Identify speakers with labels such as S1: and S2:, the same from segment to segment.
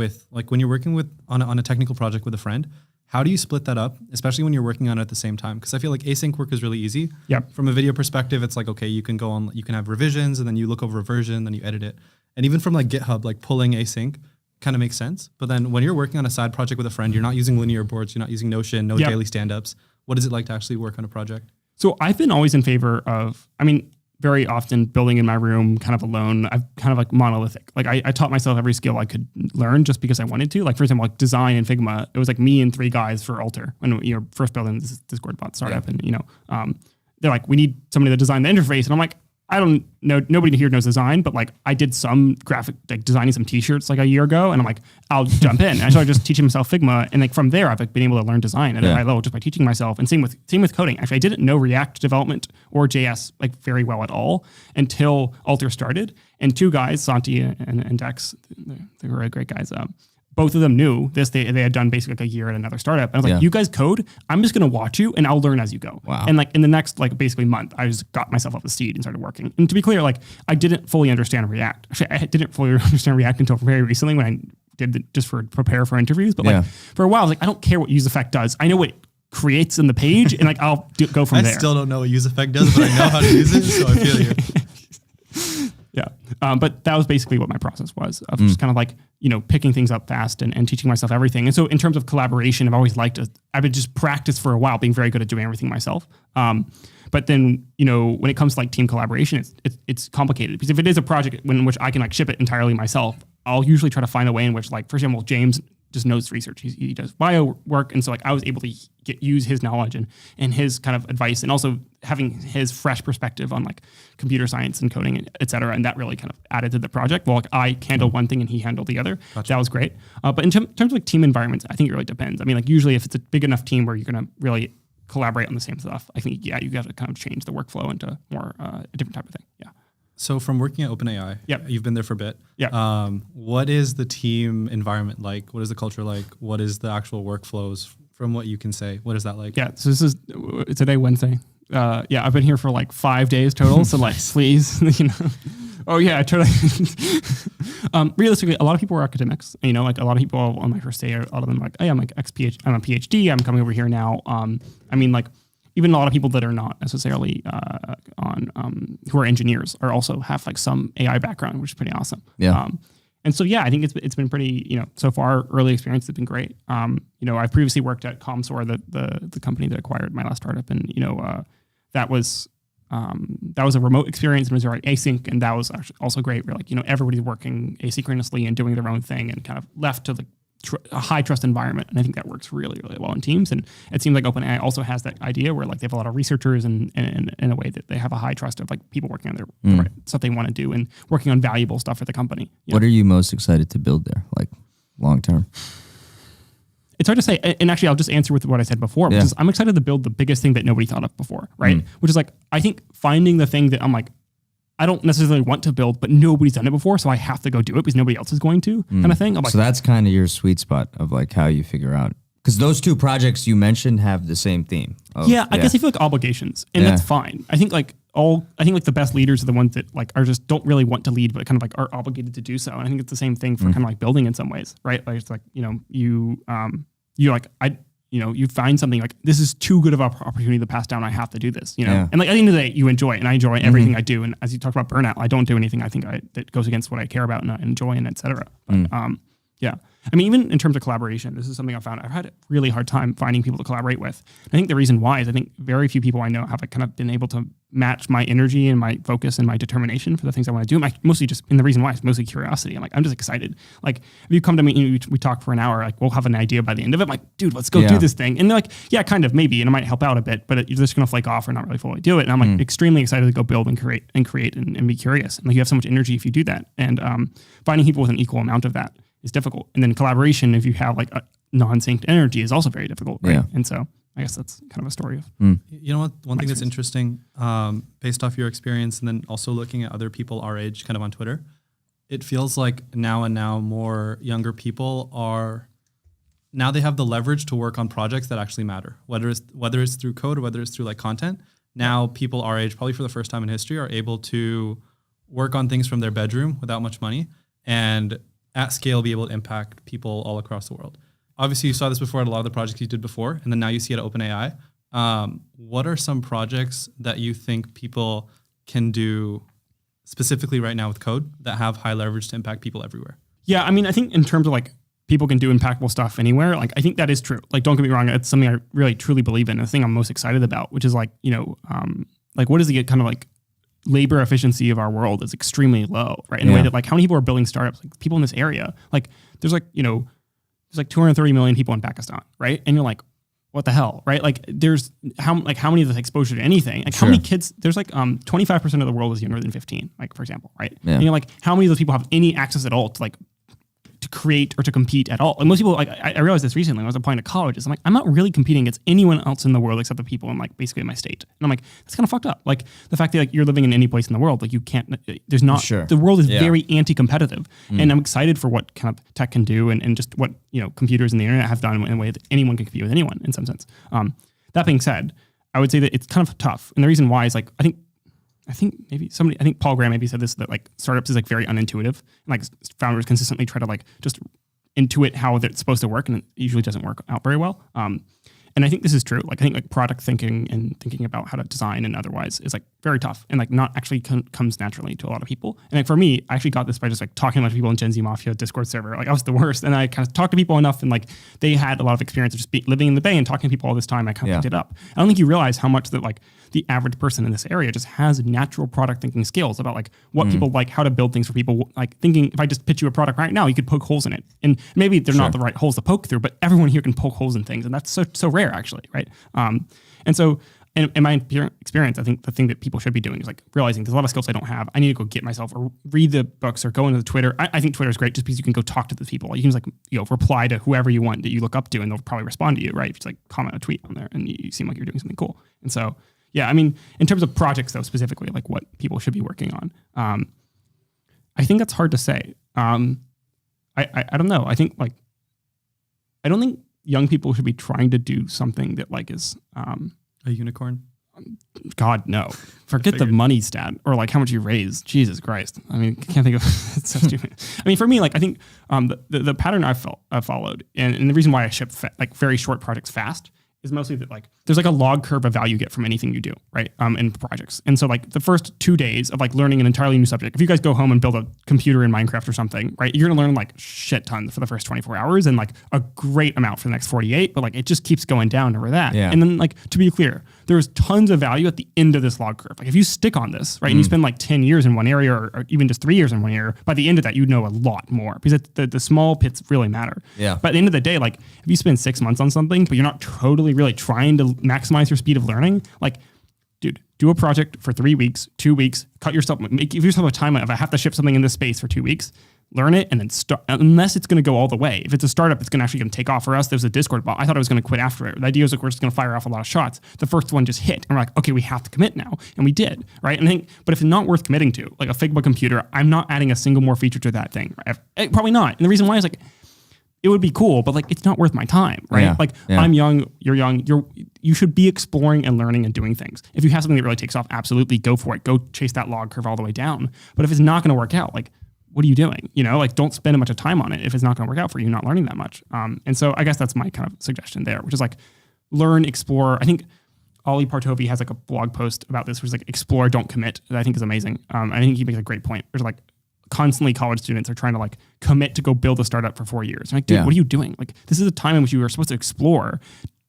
S1: with like when you're working with on a technical project with a friend, how do you split that up, especially when you're working on it at the same time? Because I feel like async work is really easy.
S2: Yep.
S1: From a video perspective, it's like, okay, you can go on, you can have revisions and then you look over a version, then you edit it. And even from like GitHub, like pulling async kind of makes sense. But then when you're working on a side project with a friend, you're not using linear boards, you're not using Notion, no daily stand-ups. What is it like to actually work on a project?
S2: So I've been always in favor of, very often building in my room kind of alone. I'm kind of like monolithic. Like I taught myself every skill I could learn just because I wanted to. Like for example, like design in Figma, it was like me and 3 guys for Alter when you're first building this Discord bot startup. Yeah. And they're like, we need somebody to design the interface. And I'm like, I don't know, nobody here knows design, but like I did some graphic, like designing some t-shirts like a year ago, and I'm like, I'll jump in. And I started just teaching myself Figma, and like from there, I've like been able to learn design at a high level just by teaching myself. And same with coding. Actually, I didn't know React development or JS like very well at all until Alter started. And 2 guys, Santi and Dex, they were great guys. Both of them knew this. They had done basically like a year at another startup. And I was like, you guys code, I'm just going to watch you and I'll learn as you go.
S3: Wow.
S2: And like in the next like basically month, I just got myself up to speed and started working. And to be clear, like I didn't fully understand React. Actually, I didn't fully understand React until very recently when I did it just for prepare for interviews. But like for a while, I was like, I don't care what use effect does. I know what it creates in the page and like I'll go from there.
S1: I still don't know what use effect does, but I know how to use it. So I feel you.
S2: Yeah. But that was basically what my process was of just kind of like, picking things up fast and teaching myself everything. And so in terms of collaboration, I've always liked I would just practice for a while, being very good at doing everything myself. But then, when it comes to like team collaboration, it's complicated because if it is a project in which I can like ship it entirely myself, I'll usually try to find a way in which like, for example, James just knows research. He does bio work. And so like I was able to use his knowledge and his kind of advice and also having his fresh perspective on like computer science and coding, et cetera. And that really kind of added to the project. Well, like I handled one thing and he handled the other. Gotcha. That was great. But in terms of like team environments, I think it really depends. I mean, like usually if it's a big enough team where you're going to really collaborate on the same stuff, I think, you got to kind of change the workflow into more a different type of thing. Yeah.
S1: So from working at OpenAI, you've been there for a bit.
S2: Yeah.
S1: What is the team environment like? What is the culture like? What is the actual workflows from what you can say? What is that like?
S2: Yeah. So this is today, Wednesday. I've been here for like 5 days total. So like, please, Oh yeah, totally. Realistically, a lot of people are academics. Like a lot of people on my first day, a lot of them are like, hey, I'm a PhD. I'm coming over here now. Even a lot of people that are not necessarily who are engineers are also have like some AI background, which is pretty awesome.
S3: Yeah.
S2: And so, yeah, I think it's been pretty, so far early experience has been great. I've previously worked at ComSor, the company that acquired my last startup. And, that was a remote experience and was very async. And that was actually also great. Where like, everybody's working asynchronously and doing their own thing and kind of left to a high trust environment. And I think that works really, really well in teams. And it seems like OpenAI also has that idea where like they have a lot of researchers and in a way that they have a high trust of like people working on their stuff they want to do and working on valuable stuff for the company.
S3: What are you most excited to build there? Like long term?
S2: It's hard to say. And actually I'll just answer with what I said before, which is I'm excited to build the biggest thing that nobody thought of before. Right. Which is like, I think finding the thing that I'm like, I don't necessarily want to build, but nobody's done it before, so I have to go do it because nobody else is going to, kind of thing. I'm like,
S3: so that's kind of your sweet spot of like how you figure out, because those 2 projects you mentioned have the same theme.
S2: I guess I feel like obligations, and that's fine. I think like the best leaders are the ones that like are just don't really want to lead, but kind of like are obligated to do so. And I think it's the same thing for kind of like building in some ways, right? Like it's like you find something like this is too good of an opportunity to pass down. I have to do this, And like at the end of the day, you enjoy it, and I enjoy everything I do. And as you talked about burnout, I don't do anything that goes against what I care about and I enjoy and et cetera. But even in terms of collaboration, this is something I found. I've had a really hard time finding people to collaborate with. I think the reason why is I think very few people I know have like kind of been able to match my energy and my focus and my determination for the things I want to do. And the reason why is mostly curiosity. I'm just excited. Like if you come to me and we talk for an hour, like we'll have an idea by the end of it. I'm like, dude, let's go do this thing. And they're like, yeah, kind of maybe. And it might help out a bit, but you're just going to flake off or not really fully do it. And I'm like extremely excited to go build and create and be curious. And like you have so much energy if you do that. And finding people with an equal amount of that is difficult. And then collaboration, if you have like a non-synced energy, is also very difficult. Right? Yeah. And so I guess that's kind of a story of.
S1: You know what? One thing that's interesting, based off your experience, and then also looking at other people our age, kind of on Twitter, it feels like now more younger people now they have the leverage to work on projects that actually matter, whether it's through code or whether it's through like content. Now people our age, probably for the first time in history, are able to work on things from their bedroom without much money and at scale be able to impact people all across the world? Obviously, you saw this before at a lot of the projects you did before, and then now you see it at OpenAI. What are some projects that you think people can do specifically right now with code that have high leverage to impact people everywhere?
S2: Yeah, I mean, I think in terms of like people can do impactful stuff anywhere, like I think that is true. Like, don't get me wrong, it's something I really truly believe in. The thing I'm most excited about, which is like, like what is the kind of like labor efficiency of our world is extremely low, right? In a way that like how many people are building startups, like people in this area, like there's like, there's like 230 million people in Pakistan, right? And you're like, what the hell, right? Like there's how many of this exposure to anything? Like how many kids, there's like 25% of the world is younger than 15, like for example, right? Yeah. And you're like, how many of those people have any access at all to like to create or to compete at all? And most people, like I realized this recently when I was applying to colleges. I'm like, I'm not really competing against anyone else in the world except the people in like basically my state. And I'm like, that's kind of fucked up. Like the fact that like you're living in any place in the world, like you can't, there's not, the world is very anti-competitive. And I'm excited for what kind of tech can do and just what, computers and the internet have done in a way that anyone can compete with anyone in some sense. That being said, I would say that it's kind of tough. And the reason why is like, I think Paul Graham maybe said this, that like startups is like very unintuitive. And like founders consistently try to like just intuit how it's supposed to work, and it usually doesn't work out very well. And I think this is true. Like I think like product thinking and thinking about how to design and otherwise is like very tough and like not actually comes naturally to a lot of people. And like for me, I actually got this by just like talking to a bunch of people in Gen Z Mafia Discord server. Like I was the worst. And I kind of talked to people enough and like they had a lot of experience of just living in the Bay and talking to people all this time. I kind of picked it up. I don't think you realize how much that like the average person in this area just has natural product thinking skills about like what people like, how to build things for people. Like thinking if I just pitch you a product right now, you could poke holes in it. And maybe they're not the right holes to poke through, but everyone here can poke holes in things. And that's so rare actually, right? And so in my experience, I think the thing that people should be doing is like realizing there's a lot of skills I don't have. I need to go get myself or read the books or go into the Twitter. I think Twitter is great just because you can go talk to the people. You can just like, reply to whoever you want that you look up to and they'll probably respond to you, right? If you just like comment a tweet on there and you seem like you're doing something cool. And so, yeah, I mean, in terms of projects though, specifically like what people should be working on, I think that's hard to say. I don't know. I think like, I don't think young people should be trying to do something that like is
S1: a unicorn.
S2: God, no. Forget the money stat or like how much you raise. Jesus Christ. I mean, I can't think of it's so stupid. I mean, for me, like I think the pattern I've followed and the reason why I ship like very short projects fast is mostly that like there's like a log curve of value you get from anything you do, right? In projects. And so like the first 2 days of like learning an entirely new subject, if you guys go home and build a computer in Minecraft or something, right? You're gonna learn like shit tons for the first 24 hours and like a great amount for the next 48, but like it just keeps going down over that. Yeah. And then like, to be clear, there's tons of value at the end of this log curve. Like if you stick on this, right? And you spend like 10 years in one area or even just 3 years in one area, by the end of that, you know a lot more because the small pits really matter.
S3: Yeah.
S2: But at the end of the day, like if you spend 6 months on something, but you're not totally really trying to maximize your speed of learning, like, dude, do a project for 3 weeks, 2 weeks, give yourself a timeline. If I have to ship something in this space for 2 weeks, learn it and then start, unless it's going to go all the way. If it's a startup, it's going to take off. For us, there's a Discord bot. I thought I was going to quit after it. The idea was like, we're just going to fire off a lot of shots. The first one just hit and we're like, okay, we have to commit now. And we did, right? And I think, but if it's not worth committing to, like a Figma computer, I'm not adding a single more feature to that thing. Right? Probably not. And the reason why is like, it would be cool, but like, it's not worth my time, right? I'm young, you're young, you should be exploring and learning and doing things. If you have something that really takes off, absolutely go for it. Go chase that log curve all the way down. But if it's not going to work out, like, what are you doing? Like don't spend a bunch of time on it if it's not going to work out for you, not learning that much. And so I guess that's my kind of suggestion there, which is like learn, explore. I think Ollie Partovi has like a blog post about this, which is like explore, don't commit, that I think is amazing. I think he makes a great point. There's like constantly college students are trying to like commit to go build a startup for 4 years. I'm like, dude, what are you doing? Like this is a time in which you are supposed to explore.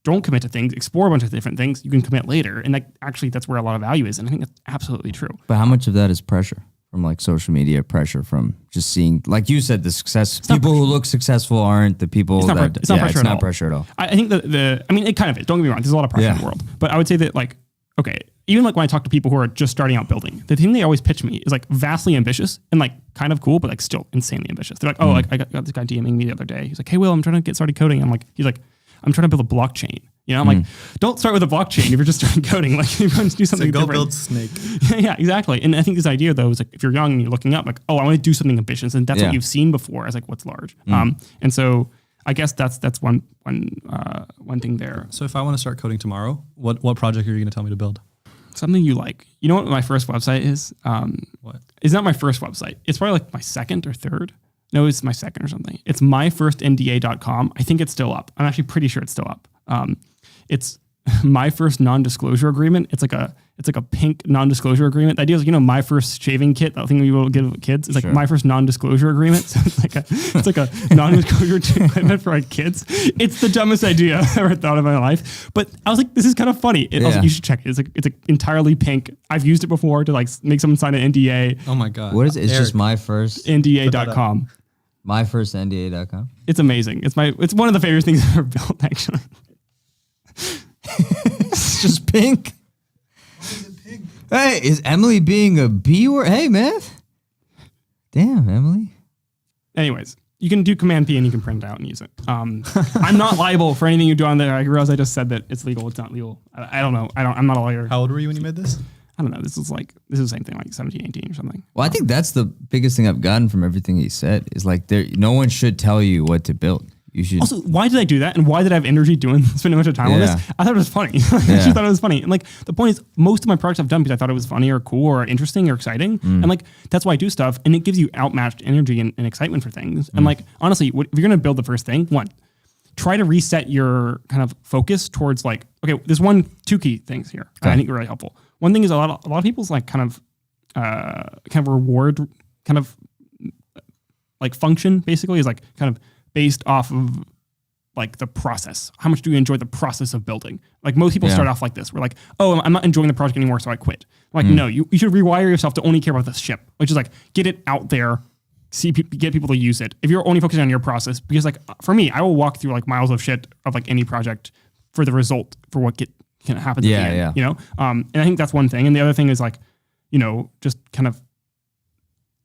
S2: Don't commit to things, explore a bunch of different things. You can commit later. And like actually that's where a lot of value is. And I think that's absolutely true.
S3: But how much of that is pressure from like social media, pressure from just seeing, like you said, the success, people who look successful aren't the people
S2: it's not pressure at all. I think I mean, it kind of is. Don't get me wrong. There's a lot of pressure in the world, but I would say that like, okay, even like when I talk to people who are just starting out building, the thing they always pitch me is like vastly ambitious and like kind of cool, but like still insanely ambitious. They're like, oh, like I got this guy DMing me the other day. He's like, hey, Will, I'm trying to get started coding. He's like, I'm trying to build a blockchain. I'm like, don't start with a blockchain if you're just starting coding. Like, you're going to do something different.
S1: Build Snake.
S2: Yeah, exactly. And I think this idea though is like, if you're young and you're looking up, like, oh, I want to do something ambitious, and that's what you've seen before as like what's large. And so I guess that's one thing there.
S1: So if I want to start coding tomorrow, what project are you going to tell me to build?
S2: Something you like. You know what my first website is?
S1: What?
S2: It's not my first website. It's probably like my second or third. No, it's my second or something. It's myfirstnda.com. I think it's still up. I'm actually pretty sure it's still up. It's my first non-disclosure agreement. It's like a pink non-disclosure agreement. The idea is, my first shaving kit, that thing we will give kids. It's like my first non-disclosure agreement. So it's like a non-disclosure agreement for like kids. It's the dumbest idea I've ever thought of in my life. But I was like, this is kind of funny. I was like, you should check it. It's entirely pink. I've used it before to like make someone sign an NDA.
S1: Oh my God.
S3: What is it? It's just my first
S2: NDA.com.
S3: myfirstnda.com.
S2: It's amazing. It's one of the favorite things I've ever built, actually.
S3: It's just pink.
S1: Why is it pink?
S3: Hey, is Emily being a B word? Hey, man. Damn, Emily.
S2: Anyways, you can do Command P and you can print it out and use it. I'm not liable for anything you do on there. I realize I just said that it's legal. It's not legal. I don't know. I'm not a lawyer.
S1: How old were you when you made this?
S2: I don't know. This is the same thing, like 17, 18 or something.
S3: Well, I think that's the biggest thing I've gotten from everything he said is like no one should tell you what to build. You should.
S2: Also, why did I do that? And why did I have energy spending much of time on this? I thought it was funny. I actually thought it was funny. And like the point is, most of my projects I've done because I thought it was funny or cool or interesting or exciting. And like that's why I do stuff. And it gives you outmatched energy and excitement for things. And like honestly, if you're gonna build the first thing, try to reset your kind of focus towards like, okay, there's two key things here. I think are really helpful. One thing is a lot of people's like kind of reward kind of like function basically is like kind of based off of like the process. How much do you enjoy the process of building? Like most people start off like this. We're like, oh, I'm not enjoying the project anymore, so I quit. I'm like, no, you should rewire yourself to only care about the ship, which is like get it out there, get people to use it. If you're only focusing on your process, because like for me, I will walk through like miles of shit of like any project for the result for what can happen at the end, and I think that's one thing. And the other thing is like, just kind of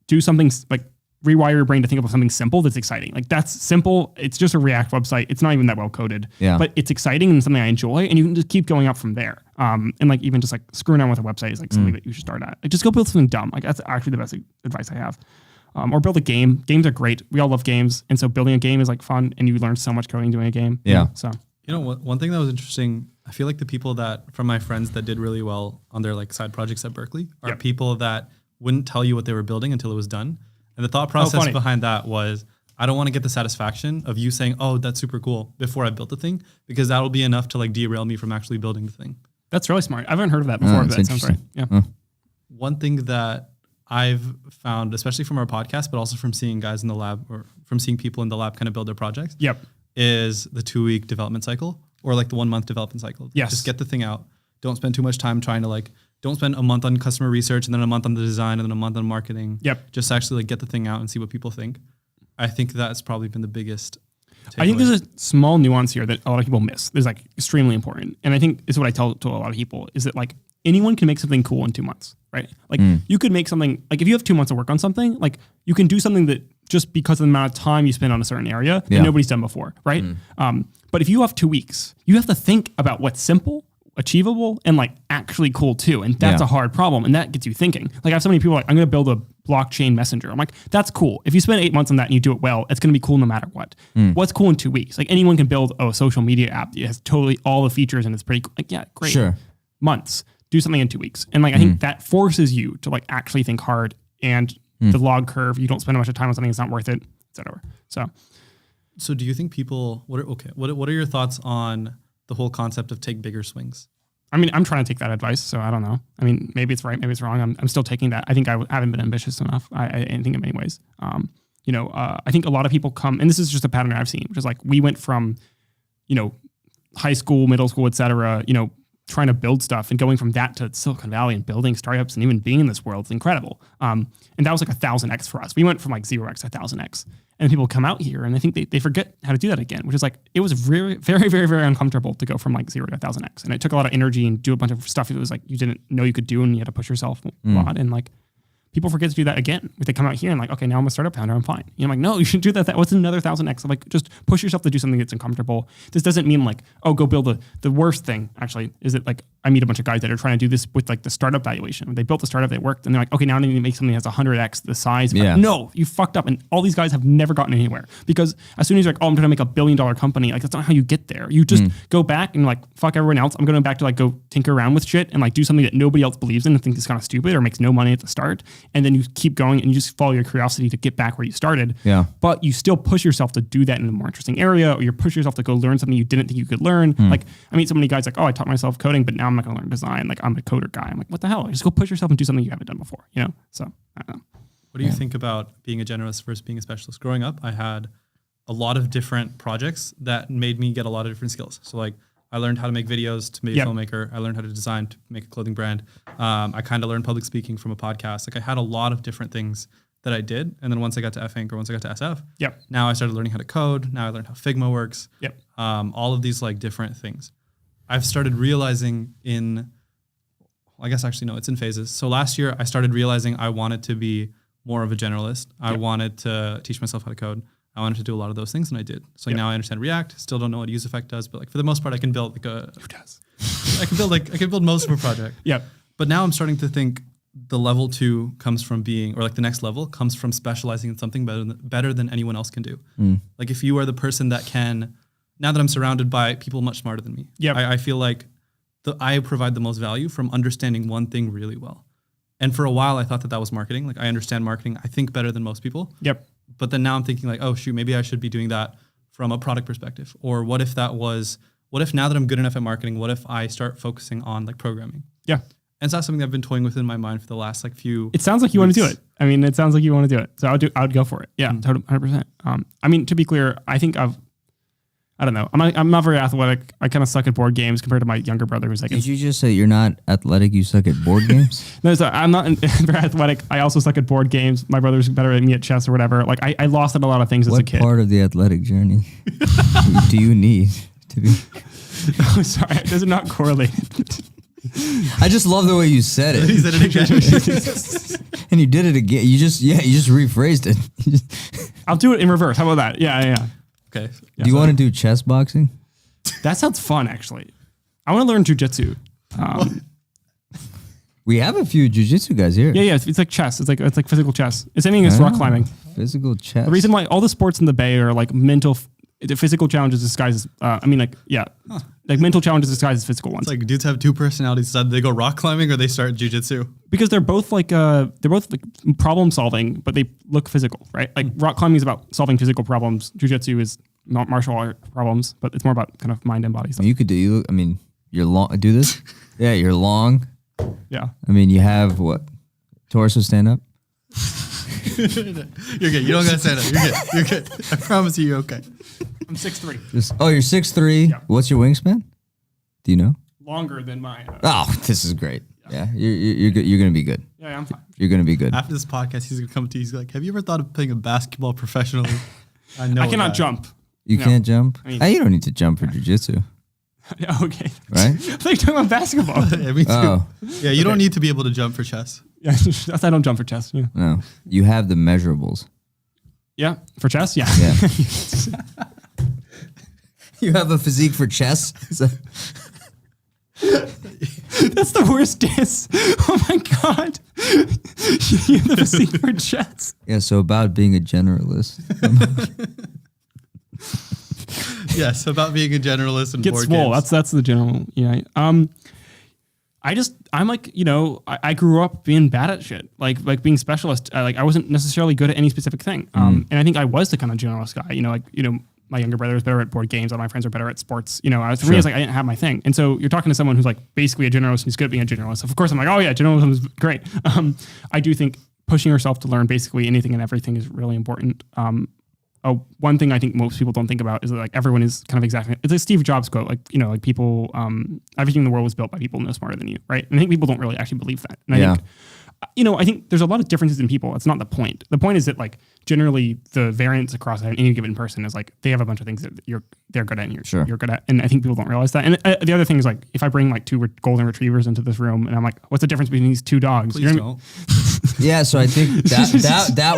S2: do something like rewire your brain to think about something simple that's exciting. Like that's simple. It's just a React website. It's not even that well coded, but it's exciting and something I enjoy. And you can just keep going up from there. And like even just like screwing around with a website is like something that you should start at. Like just go build something dumb. Like that's actually the best advice I have. Or build a game. Games are great. We all love games. And so building a game is like fun and you learn so much coding doing a game.
S3: Yeah.
S2: So,
S1: one thing that was interesting, I feel like the people from my friends that did really well on their like side projects at Berkeley are people that wouldn't tell you what they were building until it was done. And the thought process behind that was, I don't want to get the satisfaction of you saying, oh, that's super cool before I built the thing, because that'll be enough to like derail me from actually building the thing.
S2: That's really smart. I haven't heard of that before, but that sounds right. Yeah.
S1: One thing that I've found, especially from our podcast, but also from seeing guys in the lab or from seeing people in the lab kind of build their projects, is the 2-week development cycle or like the 1-month development cycle.
S2: Yes.
S1: Just get the thing out. Don't spend too much time trying to like, don't spend a month on customer research and then a month on the design and then a month on marketing. Just actually like get the thing out and see what people think. I think that's probably been the biggest takeaway.
S2: I think there's a small nuance here that a lot of people miss. There's like extremely important. And I think it's what I tell to a lot of people is that like anyone can make something cool in 2 months, right? Like you could make something, like if you have 2 months to work on something, like you can do something that just because of the amount of time you spend on a certain area that nobody's done before, right? But if you have 2 weeks, you have to think about what's simple, achievable, and like actually cool too. And that's a hard problem. And that gets you thinking. Like I have so many people like, I'm going to build a blockchain messenger. I'm like, that's cool. If you spend 8 months on that and you do it well, it's going to be cool no matter what. What's cool in 2 weeks? Like anyone can build a social media app that has totally all the features and it's pretty cool. Like, yeah, great.
S3: Sure.
S2: Months. Do something in 2 weeks. And like, I think that forces you to like actually think hard and the log curve. You don't spend a bunch of time on something that's not worth it, et cetera.
S1: So do you think people, what are your thoughts on the whole concept of take bigger swings?
S2: I mean, I'm trying to take that advice, so I don't know. I mean, maybe it's right, maybe it's wrong. I'm still taking that. I think I haven't been ambitious enough. I think in many ways. I think a lot of people come, and this is just a pattern I've seen, which is like we went from, high school, middle school, et cetera, trying to build stuff and going from that to Silicon Valley and building startups and even being in this world is incredible. And that was like 1,000x for us. We went from like 0x to 1,000x. And people come out here and I think they forget how to do that again, which is like, it was very, very, very, very uncomfortable to go from like 0 to 1,000x. And it took a lot of energy and do a bunch of stuff that was like, you didn't know you could do and you had to push yourself a lot. And like, people forget to do that again. They come out here and like, okay, now I'm a startup founder, I'm fine. I'm like, no, you should do that. What's another 1,000x? I'm like, just push yourself to do something that's uncomfortable. This doesn't mean like, oh, go build the worst thing actually is that like I meet a bunch of guys that are trying to do this with like the startup valuation. They built the startup, they worked, and they're like, okay, now I need to make something that's 100x the size.
S3: Yeah.
S2: No, you fucked up. And all these guys have never gotten anywhere because as soon as you're like, oh, I'm trying to make $1 billion company, like that's not how you get there. You just go back and like, fuck everyone else. I'm going back to like go tinker around with shit and like do something that nobody else believes in and thinks is kind of stupid or makes no money at the start. And then you keep going and you just follow your curiosity to get back where you started.
S3: Yeah.
S2: But you still push yourself to do that in a more interesting area, or you push yourself to go learn something you didn't think you could learn. Like I meet so many guys like, oh, I taught myself coding, but now I'm not going to learn design. Like I'm a coder guy. I'm like, what the hell? Just go push yourself and do something you haven't done before, you know? So I don't know.
S1: What do you think about being a generalist versus being a specialist? Growing up, I had a lot of different projects that made me get a lot of different skills. So like I learned how to make videos to be a filmmaker. I learned how to design to make a clothing brand. I kind of learned public speaking from a podcast. Like I had a lot of different things that I did. And then once I got to F-Inc or once I got to SF, now I started learning how to code. Now I learned how Figma works. All of these like different things. I've started realizing I guess actually, no, it's in phases. So last year I started realizing I wanted to be more of a generalist. I wanted to teach myself how to code. I wanted to do a lot of those things and I did. So now I understand React, still don't know what UseEffect does, but like for the most part I can build like
S2: Who does?
S1: I can build most of a project. But now I'm starting to think the level 2 comes from being, or like the next level comes from specializing in something better than anyone else can do. Like if you are the person that can, now that I'm surrounded by people much smarter than me, I feel like I provide the most value from understanding one thing really well. And for a while, I thought that was marketing. Like I understand marketing, I think better than most people. But then now I'm thinking like, oh shoot, maybe I should be doing that from a product perspective. Or what if now that I'm good enough at marketing, what if I start focusing on like programming? And it's not something I've been toying with in my mind for the last like few.
S2: It sounds like you want to do it. I mean, it sounds like you want to do it. So I would go for it. Yeah, 100%. I mean, to be clear, I think I don't know. I'm not very athletic. I kind of suck at board games compared to my younger brother who's like...
S3: Did you just say you're not athletic, you suck at board games?
S2: No, so I'm not very athletic. I also suck at board games. My brother's better at me at chess or whatever. Like I lost at a lot of things as a kid.
S3: What part of the athletic journey do you need to be...
S2: Oh, sorry. Does it not correlate?
S3: I just love the way you said it.
S1: He said it again.
S3: And you did it again. You just rephrased it.
S2: I'll do it in reverse. How about that? Yeah.
S1: Okay.
S3: Do you want to do chess boxing?
S2: That sounds fun, actually. I want to learn jujitsu.
S3: We have a few jiu-jitsu guys here.
S2: Yeah. It's like chess. It's like physical chess. It's anything against rock climbing.
S3: Physical chess.
S2: The reason why all the sports in the Bay are like the physical challenges disguised as, like mental challenges disguised as physical ones.
S1: It's like dudes have 2 personalities. So they go rock climbing or they start jujitsu.
S2: Because they're both like problem solving, but they look physical, right? Like rock climbing is about solving physical problems. Jiu-jitsu is not martial art problems, but it's more about kind of mind and body stuff.
S3: You could do, you're long, do this? Yeah, you're long.
S2: Yeah.
S3: I mean, you have what? Torso stand up?
S1: You're good. You don't gotta stand up. You're good. I promise you're okay.
S2: I'm 6'3".
S3: You're 6'3". Yeah. What's your wingspan? Do you know?
S2: Longer than mine.
S3: This is great. Yeah, you're good. You're gonna be good.
S2: Yeah, I'm fine.
S3: You're gonna be good.
S1: After this podcast, he's gonna come to you. He's like, "Have you ever thought of playing a basketball professionally?"
S2: I cannot jump.
S3: You can't jump. You don't need to jump for jiu-jitsu.
S2: Okay.
S3: Right?
S2: I thought you were talking about basketball.
S1: Yeah, me too.
S3: Oh.
S1: Yeah, you don't need to be able to jump for chess.
S2: Yeah, I don't jump for chess. Yeah.
S3: No, you have the measurables.
S2: Yeah, for chess. Yeah.
S3: You have a physique for chess.
S2: That's the worst diss. Oh my god. You have the physique for chess.
S3: Yeah. So about being a generalist.
S1: Yes, about being a generalist and
S2: get
S1: board
S2: swole.
S1: games.
S2: That's the general. Yeah. I'm like, I grew up being bad at shit, like being specialist. I wasn't necessarily good at any specific thing. And I think I was the kind of generalist guy. My younger brother was better at board games. All my friends are better at sports. I was like, I didn't have my thing. And so you're talking to someone who's like basically a generalist and who's good at being a generalist. Of course, I'm like, oh yeah, generalism is great. I do think pushing yourself to learn basically anything and everything is really important. One thing I think most people don't think about is that like everyone is kind of exactly, it's a Steve Jobs quote, like people, everything in the world was built by people no smarter than you, right? And I think people don't really actually believe that. And I think there's a lot of differences in people. That's not the point. The point is that like generally the variance across any given person is like they have a bunch of things that they're good at and you're good at. And I think people don't realize that. And the other thing is like if I bring like 2 golden retrievers into this room and I'm like, what's the difference between these 2 dogs?
S1: Please don't.
S3: Yeah, so I think that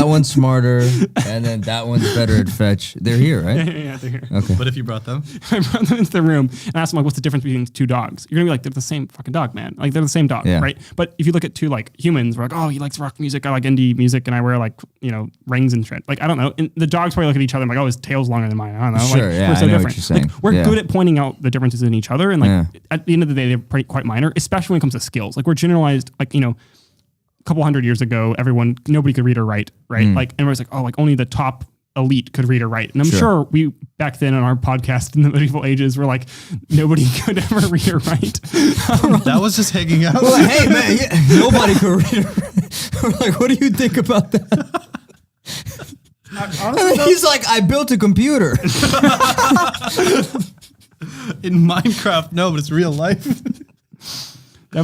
S3: one's smarter, and then that one's better at fetch. They're here, right?
S2: Yeah, they're here.
S3: Okay.
S1: But if you brought them,
S2: I brought them into the room and asked them like, what's the difference between 2 dogs? You're gonna be like, they're the same fucking dog, man. Like they're the same dog, right? But if you look at 2 like humans, we're like, oh, he likes rock music, I like indie music, and I wear like rings and shit. Like I don't know. And the dogs probably look at each other and like, oh, his tail's longer than mine. I don't know.
S3: Sure,
S2: like,
S3: yeah,
S2: we're so
S3: I know
S2: different.
S3: what you're saying.
S2: Like, we're good at pointing out the differences in each other, and like at the end of the day, they're quite minor, especially when it comes to skills. Like we're generalized, like a couple hundred years ago, nobody could read or write, right? Like everyone's like, oh, like only the top elite could read or write. And I'm sure we back then on our podcast in the medieval ages were like, nobody could ever read or write.
S1: that was just hanging out.
S3: Well, hey man, nobody could read or write. We're like, what do you think about that?
S2: Honestly,
S3: he's like, I built a computer.
S1: In Minecraft, no, but it's real life.